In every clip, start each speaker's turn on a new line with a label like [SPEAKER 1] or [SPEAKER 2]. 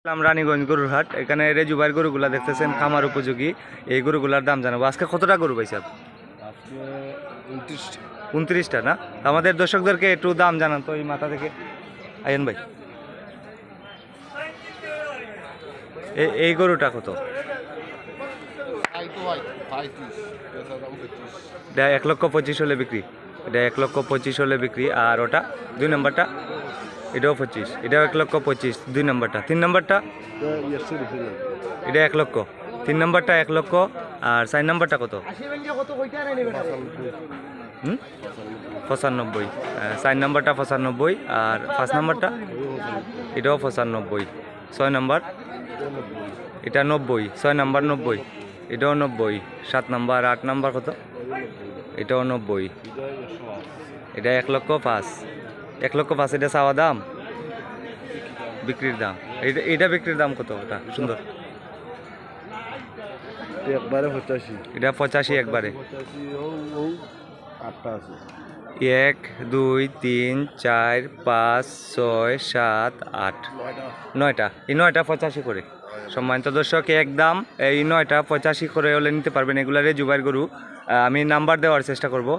[SPEAKER 1] রানীগঞ্জ গরুর হাট। এখানে রেজুভাইয়ের গরুগুলা দেখতেছেন খামার উপযোগী। এই গরুগুলার দাম জানাবো। আজকে কতটা গরু পাইছে?
[SPEAKER 2] আজকে 29টা।
[SPEAKER 1] 29টা না? আমাদের দর্শকদেরকে একটু দাম জানান তো এই মাথা থেকে। আইন ভাই, এই গরুটা কত? এটা 1,25,000 হলে বিক্রি। এটা 1,25,000 হলে বিক্রি। আর ওটা 2 নম্বরটা, এটাও 25, এটাও 1,25,000 2 নম্বরটা। 3 নম্বরটা এটা 1 লক্ষ, 3 নম্বরটা 1 লক্ষ। আর 4 নম্বরটা কত? 95। 4 নম্বরটা 95 আর 5 নম্বরটা এটাও 95। 6 নম্বর এটা 90, 6 নম্বর 90, এটাও 90। 7 নম্বর 8 নম্বর কত? এটাও 90। এটা 1,05,000। 1,05,000 এটা চাওয়া দাম, বিক্রির দাম। এটা বিক্রির দাম কত? ওটা সুন্দর,
[SPEAKER 2] একবারে 85।
[SPEAKER 1] এটা 85 একবারে।
[SPEAKER 2] 8টা আছে।
[SPEAKER 1] 1 2 3 4 5 6 7 8 9টা। এই 9টা 85 করে। সম্মানিত দর্শক, একদম এই 9টা 85 করে হলে নিতে পারবেন। এগুলা রেজুভাইয়ের গরু। আমি নাম্বার দেওয়ার চেষ্টা করব।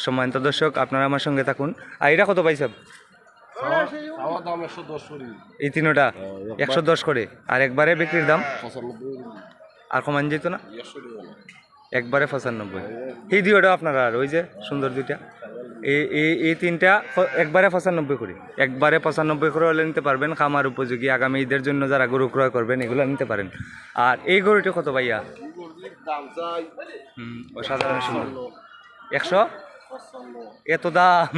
[SPEAKER 1] সম্মানিত দর্শক, আপনারা আমার সঙ্গে থাকুন। আর এটা কত পাইছে? এই তিনোটা 110 করে। আর একবারে বিক্রির দাম আর কমান যেত না? একবারে 95। এই দুইটা আপনারা, আর ওই যে সুন্দর দুইটা, এই তিনটা একবারে 95 করে। একবারে 95 করে হলে নিতে পারবেন। খামার উপযোগী আগামী ঈদের জন্য যারা গরু ক্রয় করবেন এগুলো নিতে পারেন। আর এই গরুটা কত ভাইয়া? অসাধারণ সুন্দর। 100? এত দাম?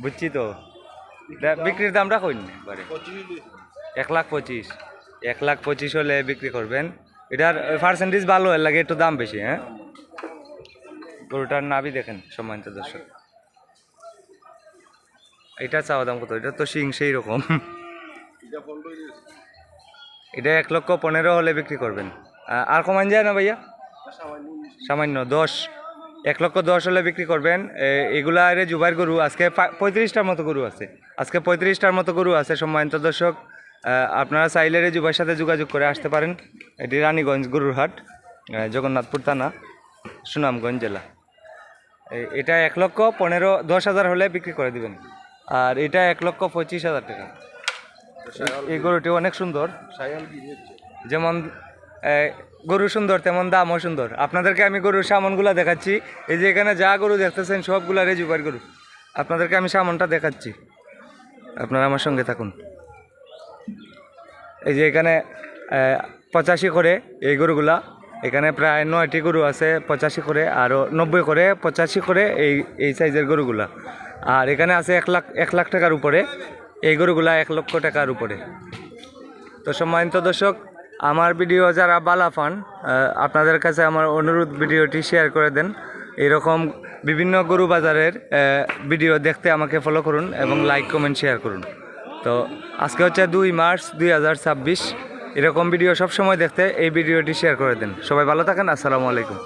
[SPEAKER 1] বুঝছি তো। বিক্রির দামটা কই একবারে? 1,25,000। 1,25,000 হলে বিক্রি করবেন। এটার পার্সেন্টেজ ভালো এর লাগে একটু দাম বেশি। হ্যাঁ, গরুটার নাভি দেখেন সম্মানিত দর্শক। এটা চাওয়া দাম কত? এটা তো শিং সেই রকম। এটা 1,15,000 হলে বিক্রি করবেন। আর কমান যায় না ভাইয়া? সামান্য 10। 1,10,000 হলে বিক্রি করবেন। এগুলা রেজুভাইয়ের গরু। আজকে 35টার মতো গরু আছে। আজকে 35টার মতো গরু আছে। সম্মানিত দর্শক, আপনারা চাইলে রেজুভাইয়ের সাথে যোগাযোগ করে আসতে পারেন। এটি রানীগঞ্জ গরুর হাট, জগন্নাথপুর থানা, সুনামগঞ্জ জেলা। এটা 1,15,10,000 হলে বিক্রি করে দিবেন। আর এটা 1,25,000 টাকা। এই গরুটি অনেক সুন্দর। যেমন গরু সুন্দর তেমন দামও সুন্দর। আপনাদেরকে আমি গরুর সামানগুলো দেখাচ্ছি। এই যে এখানে যা গরু দেখতেছেন সবগুলা রেজুভাইয়ের গরু। আপনাদেরকে আমি সামানটা দেখাচ্ছি, আপনারা আমার সঙ্গে থাকুন। এই যে এখানে 85 করে এই গরুগুলা। এখানে প্রায় 9টি গরু আছে 85 করে, আরও 90 করে, 85 করে এই সাইজের গরুগুলা। আর এখানে আছে 1 লাখ টাকার উপরে এই গরুগুলা, 1 লক্ষ টাকার উপরে। তো সম্মানিত দর্শক, আমার ভিডিও যারা বালা পান, আপনাদের কাছে আমার অনুরোধ, ভিডিওটি শেয়ার করে দেন। এরকম বিভিন্ন গরু বাজারের ভিডিও দেখতে আমাকে ফলো করুন এবং লাইক কমেন্ট শেয়ার করুন। তো আজকে হচ্ছে 2 মার্চ 2026। এরকম ভিডিও সবসময় দেখতে এই ভিডিওটি শেয়ার করে দেন। সবাই ভালো থাকেন। আসসালামু আলাইকুম।